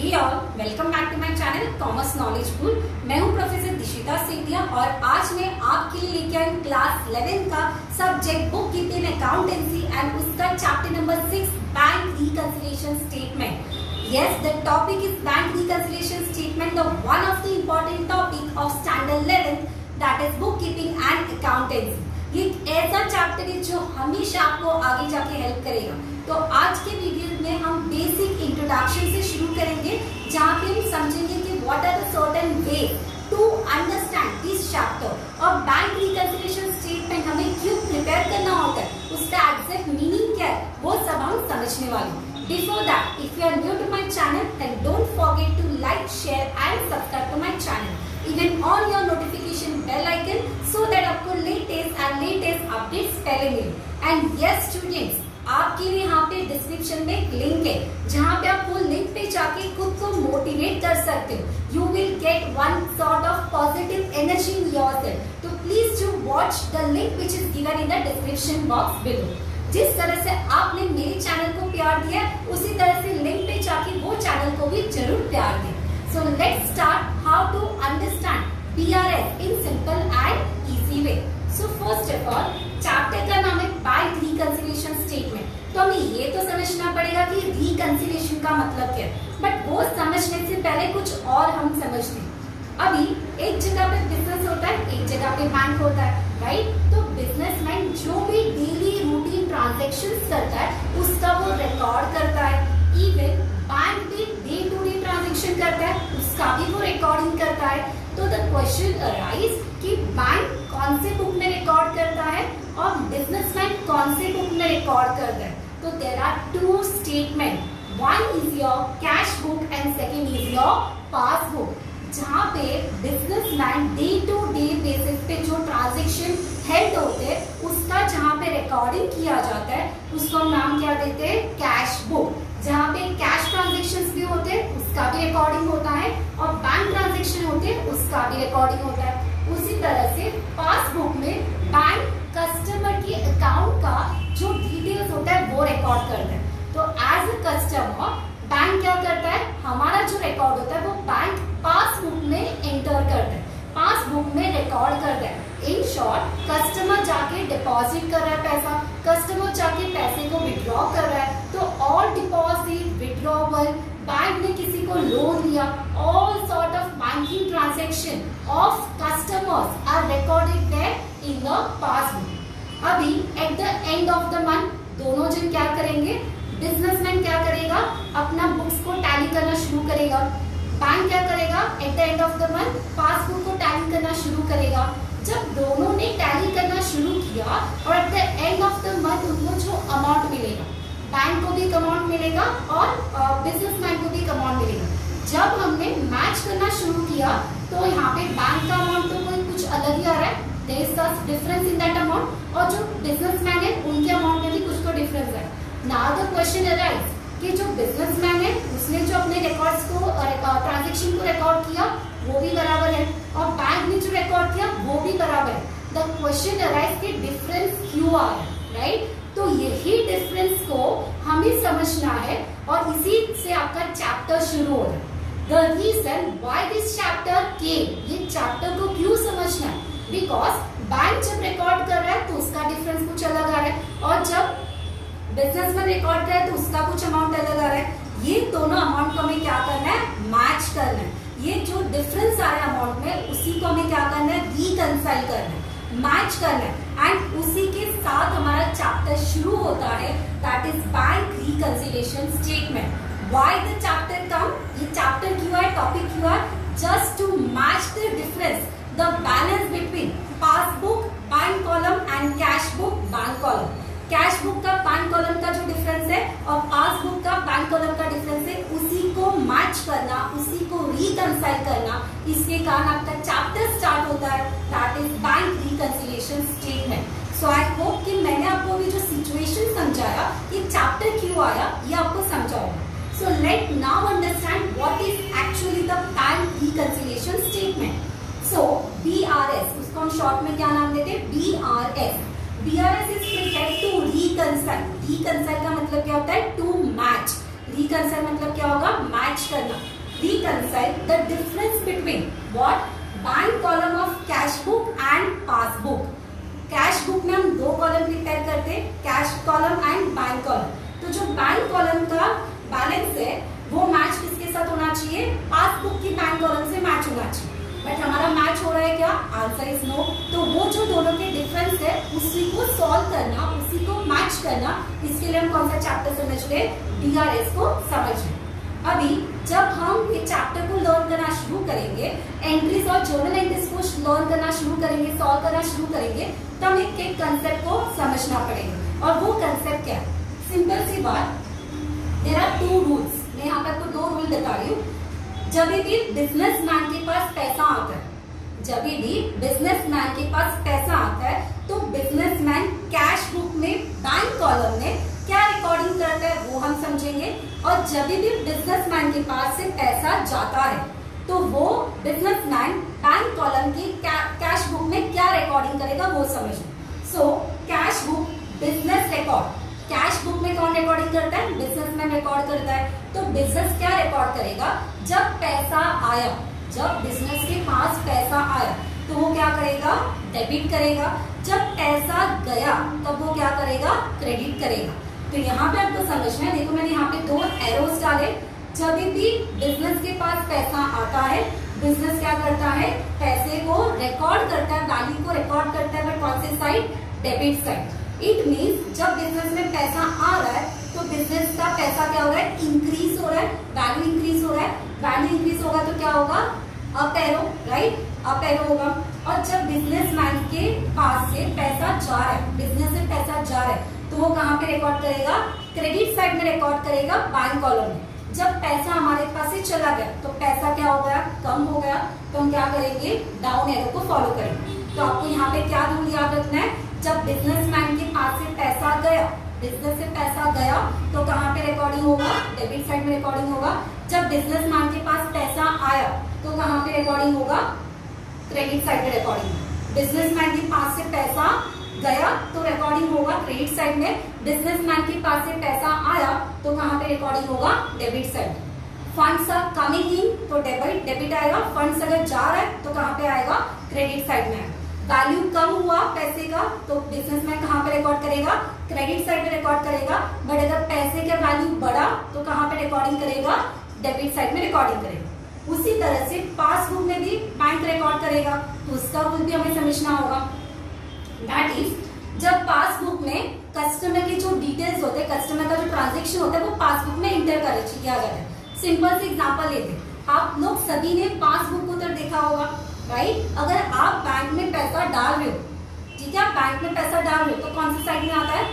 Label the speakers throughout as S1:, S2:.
S1: Hey all, welcome back to my channel commerce knowledge pool. मैं हूं professor Dishita Sethia और आज मैं आपके लिए लेके आई क्लास 11 का subject book keeping accountancy and उसका chapter number 6 bank reconciliation statement. Yes, the topic is bank reconciliation statement, the one of the important topic of standard 11, that is bookkeeping and accountancy. ये ऐसा chapter है जो हमेशा आपको आगे जाके help करेगा। तो आज के वीडियो में हम बेसिक इंट्रोडक्शन से शुरू करेंगे, जहाँ पे हम समझेंगे कि what are the certain way to understand this chapter और बैंक रिकंसिलिएशन स्टेटमेंट हमें क्यों प्रिपेयर करना होता है, उसका एग्जैक्ट मीनिंग क्या है, वो सब हम समझने वाले हैं। Before that, if you are new to my channel, then don't forget to like, share and subscribe to my channel. Even on your notification bell icon so that आपको latest updates पहले मिले। And yes students, आपके लिए यहाँ पे description में एक link है, जहाँ पे आप वो लिंक पे जाके खुद को मोटिवेट कर सकते हो। You will get one sort of positive energy in yourself. So please do watch the link which is given in the description box below. जिस तरह से आपने मेरे चैनल को प्यार दिया, उसी तरह से लिंक पे जाके वो चैनल को भी जरूर प्यार दें। So let's start how to understand BRS in simple and easy way. So first of all, chapter का नाम है बैंक रिकंसिलिएशन स्टेटमेंट। तो हमें ये तो समझना पड़ेगा कि रिकंसिलिएशन का मतलब क्या है, बट वो समझने से पहले कुछ और हम समझते हैं। अभी एक जगह पे बिजनेस होता है, एक जगह पे बैंक होता है, राइट? तो बिजनेसमैन जो भी डेली रूटीन ट्रांजैक्शंस करता है उसका वो रिकॉर्ड करता है। इवन बैंक भी डे टू डे ट्रांजैक्शन करता है, उसका भी वो रिकॉर्डिंग करता है। तो द क्वेश्चन अराइज कि बैंक कौन से बुक में रिकॉर्ड करता है और बिजनेसमैन कौन से बुक में रिकॉर्ड करता है। तो there are two statement, one is your cash book and second is your passbook, जहाँ पे businessman day to day basis पे जो ट्रांजैक्शन हेल्ड होते हैं उसका जहाँ पे रिकॉर्डिंग किया जाता है उसको हम नाम क्या देते हैं, कैश बुक। जहाँ पे कैश ट्रांजैक्शंस भी होते हैं उसका भी रिकॉर्डिंग होता है और बैंक ट्रांजैक्शन होते हैं उसका भी रिकॉर्डिंग होता है। उसी तरह से पासबुक में बैंक कस्टमर की अकाउंट का जो डिटेल्स होता है वो रिकॉर्ड करता है। तो एज अ कस्टमर बैंक क्या करता है, हमारा जो रिकॉर्ड होता है वो बैंक पासबुक में एंटर करता है, पासबुक में रिकॉर्ड करता है। इन शॉर्ट, कस्टमर जाके डिपॉजिट कर रहा है पैसा, कस्टमर जाके पैसे को विड्रॉ कर रहा है, तो ऑल डिपॉजिट, विड्रॉवल, बैंक ने किसी को लोन दिया, all sort of banking transaction of customers are recorded there in the passbook. अभी at the end of the month दोनों जन क्या करेंगे, बिजनेसमैन क्या करेगा, अपना बुक्स को टैली करना शुरू करेगा, बैंक क्या करेगा, eight the end of the month passbook को टैली करना शुरू करेगा। जब दोनों ने टैली करना शुरू किया और eight the end of the month उनको जो अमाउंट मिलेगा, बैंक को भी एक अमाउंट मिलेगा और बिजनेसमैन को भी एक अमाउंट मिलेगा। जब हमने मैच करना शुरू किया तो यहाँ पे बैंक का अमाउंट तो कोई कुछ अलग ही आ रहा है, there is such difference in that amount, और जो बिजनेसमैन है उनके अमाउंट में भी कुछ तो डिफरेंस है। नाउ द क्वेश्चन अराइज कि जो बिजनेसमैन है उसने जो अपने रिकॉर्ड्स को ट्रांजैक्शन को रिकॉर्ड किया वो भी बराबर है और बैंक ने जो रिकॉर्ड किया वो भी बराबर है। द क्वेश्चन अराइज कि डिफरेंस क्यों आ रहा है, राइट? तो यही डिफरेंस को हमें समझना है और इसी से आपका चैप्टर शुरू हो रहा है। The reason why this chapter came, ये चैप्टर को क्यों समझना है, बिकॉज बैंक जब रिकॉर्ड कर रहा है तो उसका डिफरेंस कुछ अलग आ रहा है और जब बिजनेसमैन रिकॉर्ड कर रहा है तो उसका कुछ अमाउंट अलग आ रहा है। ये दोनों अमाउंट को हमें क्या करना है, मैच करना है। ये जो डिफरेंस आ रहा है अमाउंट में उसी को हमें क्या करना है, रिकंसाइल करना है, मैच करना है। एंड उसी के साथ हमारा चैप्टर शुरू होता है, that is bank reconciliation statement. Why the chapter come, ये चैप्टर क्यों है, टॉपिक क्यों है, just to match the difference, the balance between passbook bank column and cash book bank column. Cash book का बैंक कॉलम का जो difference है और पासबुक का बैंक कॉलम का डिफरेंस है, उसी को मैच करना, उसी को रिकंसाइल करना, इसके कारण आपका चैप्टर स्टार्ट होता है, that is bank reconciliation statement. So I hope कि मैंने आपको भी जो सिचुएशन समझाया, ये चैप्टर क्यों आया, ये आपको समझा होगा। So let now understand what is actually the bank reconciliation statement. So BRS, उसको हम शॉर्ट में क्या नाम देते हैं, BRS। BRS is prepared to reconcile। reconcile का मतलब क्या होता है, टू मैच। reconcile मतलब क्या होगा, मैच मैच करना, reconcile the difference between what bank column of cash book and passbook. Cash book में हम दो कॉलम प्रिपेयर करते हैं, cash column and bank column. तो जो बैंक कॉलम का बैलेंस है वो मैच किसके साथ होना चाहिए, पासबुक की बैंक कॉलम से मैच होना चाहिए। बट हमारा मैच हो रहा है क्या, आंसर इज नो। तो वो जो दोनों के डिफरेंस है उसी को सॉल्व करना, उसी को मैच करना, इसके लिए हम कौन सा चैप्टर समझ रहे, DRS को समझ रहे। अभी जब हम ये चैप्टर को लर्न करना शुरू करेंगे, एंट्रीज और जर्नल एंट्रीज को लर्न करना शुरू करेंगे, सॉल्व करना शुरू करेंगे, तब एक कंसेप्ट को समझना पड़ेगा। और वो कंसेप्ट क्या है, सिंपल सी बात, देयर आर 2 रूल्स। मैं यहाँ पर आपको 2 रूल बता रही हूँ। जब भी बिजनेसमैन के पास पैसा आता है, जब भी बिजनेसमैन के पास पैसा आता है, तो बिजनेसमैन कैश बुक में बैंक कॉलम में क्या रिकॉर्डिंग करता है वो हम समझेंगे। और जब भी बिजनेसमैन के पास से पैसा जाता है तो वो बिजनेसमैन बैंक कॉलम की कैश बुक में क्या रिकॉर्डिंग करेगा वो समझेंगे। So cash book business record, cash book में कौन रिकॉर्डिंग करता है, बिजनेसमैन रिकॉर्ड करता है। तो बिजनेस क्या रिकॉर्ड करेगा, जब पैसा आया, जब बिजनेस के पास पैसा आया तो वो क्या करेगा, डेबिट करेगा। जब पैसा गया तब वो क्या करेगा, क्रेडिट करेगा। तो यहाँ पे आपको समझना है, देखो मैंने यहाँ पे 2 एरोस डाले। जब भी बिजनेस के पास पैसा आता है, बिजनेस क्या करता है, पैसे को रिकॉर्ड करता है, वैल्यू को रिकॉर्ड करता है, बट कौन सी side, debit side. It means जब बिजनेस में पैसा आ रहा है तो बिजनेस का पैसा क्या हो रहा है, इंक्रीज हो रहा है, वैल्यू इंक्रीज हो रहा है। वैल्यू इंक्रीज होगा तो क्या होगा, up arrow, right, up arrow होगा। और जब बिजनेसमैन के पास से पैसा जा रहा है, बिजनेस से पैसा जा रहा है, तो वो कहाँ पे रिकॉर्ड करेगा, क्रेडिट साइड में रिकॉर्ड करेगा, बैंक कॉलम में। जब पैसा हमारे पास से चला गया तो पैसा क्या हो गया, कम हो गया, तो हम क्या करेंगे, डाउन एरो को फॉलो करेंगे। तो आपको यहाँ पे क्या रूल याद रखना है, जब बिजनेसमैन के पास से पैसा गया, बिजनेस से पैसा गया तो कहाँ पे रिकॉर्डिंग होगा, डेबिट साइड में रिकॉर्डिंग होगा। जब बिजनेसमैन के पास पैसा आया तो कहाँ पे रिकॉर्डिंग होगा, क्रेडिट साइड में रिकॉर्डिंग। बिजनेसमैन के पास से पैसा गया तो रिकॉर्डिंग होगा क्रेडिट साइड में। बिजनेसमैन के पास से पैसा आया तो कहाँ पे रिकॉर्डिंग होगा, debit side. Funds are coming in तो डेबिट आएगा, फंड्स अगर जा रहा है तो कहाँ पे आएगा, क्रेडिट साइड में आएगा। वैल्यू कम हुआ पैसे का तो बिजनेसमैन कहाँ पे रिकॉर्ड करेगा, क्रेडिट साइड में रिकॉर्ड करेगा। बट अगर पैसे का वैल्यू बढ़ा तो कहाँ पे रिकॉर्डिंग करेगा, डेबिट साइड में रिकॉर्डिंग करेगा। उसी तरह से पासबुक में भी बैंक रिकॉर्ड करेगा, तो उसका रूल भी हमें समझना होगा। दैट इज, जब पासबुक में कस्टमर के जो डिटेल्स होते हैं, कस्टमर का जो ट्रांजेक्शन होता है वो पासबुक में इंटर किया जाता है। सिंपल से एग्जांपल लेते हैं, आप लोग सभी ने पासबुक को तो देखा होगा, राइट। अगर आप बैंक में पैसा डाल रहे हो, ठीक है, आप बैंक में पैसा डाल रहे हो तो कौन सी साइड में आता है,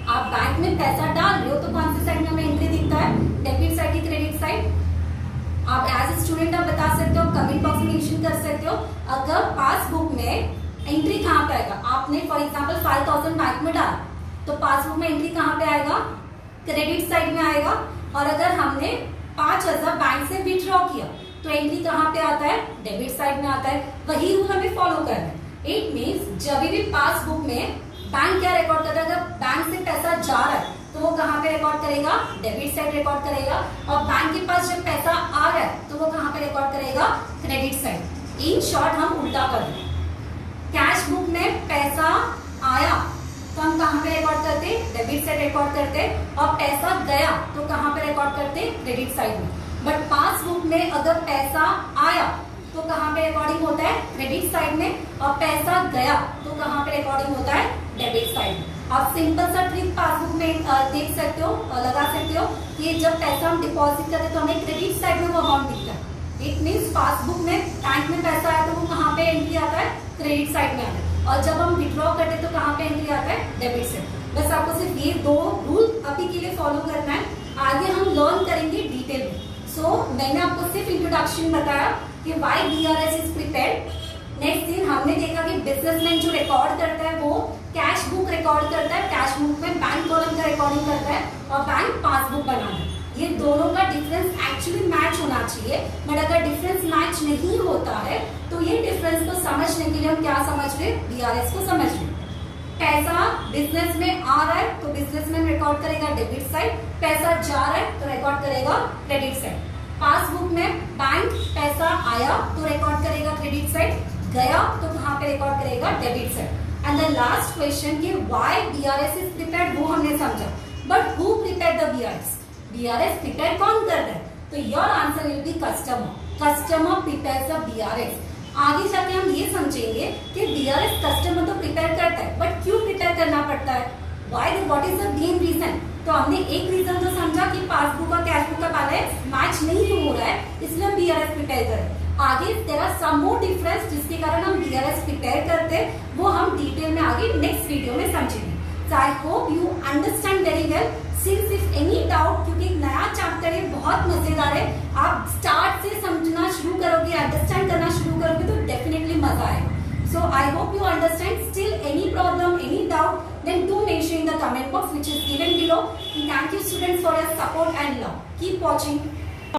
S1: आप बैंक में पैसा डाल रहे हो तो कौन सी साइड में हमें एंट्री दिखता है, डेबिट साइड की क्रेडिट साइड। आप एज ए स्टूडेंट आप बता सकते हो, कमेंट बॉक्स में मेंशन कर सकते हो, अगर पासबुक में एंट्री कहाँ पे आएगा। आपने फॉर एग्जांपल 5000 बैंक में डाला तो पासबुक में एंट्री कहाँ पे आएगा, क्रेडिट साइड में आएगा। और अगर हमने 5000 बैंक से विथड्रॉ किया तो एंट्री कहाँ पे आता है, डेबिट साइड में आता है। वही रूल हमें फॉलो करना है। इट मीन्स जब भी पासबुक में बैंक क्या रिकॉर्ड कर रहा है, अगर बैंक से पैसा जा रहा है तो वो कहाँ पे रिकॉर्ड करेगा, डेबिट साइड रिकॉर्ड करेगा। और बैंक के पास जब पैसा आ रहा है तो वो कहाँ पे रिकॉर्ड करेगा, क्रेडिट साइड। इन शॉर्ट हम उल्टा कर दें, कैश बुक में पैसा आया तो हम कहाँ पे रिकॉर्ड करते, डेबिट साइड रिकॉर्ड करते। और पैसा गया तो कहाँ पे रिकॉर्ड करते, क्रेडिट साइड में। बट पासबुक में अगर पैसा आया तो कहाँ पे रिकॉर्डिंग होता है, क्रेडिट साइड में। और पैसा गया तो कहाँ पे रिकॉर्डिंग होता है, डेबिट साइड में। आप सिंपल सा ट्रिक पासबुक में देख सकते हो, लगा सकते हो कि जब पैसा हम डिपॉजिट करते तो हमें क्रेडिट साइड में वो अमाउंट दिखता है। इट मीन्स पासबुक में बैंक में पैसा आया तो वो कहाँ पे एंट्री आता है, क्रेडिट साइड में आता है। और जब हम विथड्रॉ करते तो कहाँ पे एंट्री आता है, डेबिट साइड। बस आपको सिर्फ ये 2 रूल अभी के लिए फॉलो करना है, आगे हम लर्न करेंगे डिटेल में। सो मैंने आपको सिर्फ इंट्रोडक्शन बताया कि why DRS is prepared. Next दिन हमने देखा कि बिजनेसमैन जो रिकॉर्ड करता है वो कैश बुक रिकॉर्ड करता है, कैश बुक में बैंक कॉलम का रिकॉर्डिंग करता है, और बैंक पासबुक बनाता है। ये दोनों का डिफरेंस एक्चुअली मैच होना चाहिए। बट अगर डिफरेंस मैच नहीं होता है तो ये डिफरेंस को समझने के लिए हम क्या समझ रहे, DRS को समझ रहे। पैसा बिजनेस में आ रहा है तो बिजनेसमैन रिकॉर्ड करेगा डेबिट साइड, पैसा जा रहा है तो रिकॉर्ड करेगा क्रेडिट साइड। आया तो रिकॉर्ड करेगा क्रेडिट साइड, गया तो कहाँ पे रिकॉर्ड करेगा debit side. And the last question कि व्हाई बीआरएस इज प्रिपेयर्ड वो हमने समझा, but who prepared the BRS? BRS prepare कौन करता है? तो your answer will be customer. Customer prepares the BRS. आगे जाके हम ये समझेंगे कि बीआरएस कस्टमर तो प्रिपेयर करता है, बट क्यों प्रिपेयर करना पड़ता है? Why, what is the main reason? तो हमने एक रीजन तो समझा कि पासबुक और कैशबुक का बैलेंस मैच नहीं हो रहा है, इसलिए हम बीआरएस प्रिपेयर करें। आगे there are some more difference जिसके कारण हम बीआरएस प्रिपेयर करते हैं, वो हम डिटेल में आगे नेक्स्ट वीडियो में समझेंगे। So I hope you understand very well. Since if any doubt, क्योंकि एक नया चैप्टर है, बहुत मजेदार है, आप स्टार्ट से समझना शुरू करोगे, अंडरस्टैंड करना शुरू करोगे तो डेफिनेटली मजा आएगा। So I hope you understand. Still any problem, any doubt, then do mention in the comment box which is given below. Thank you students for your support and love. Keep watching.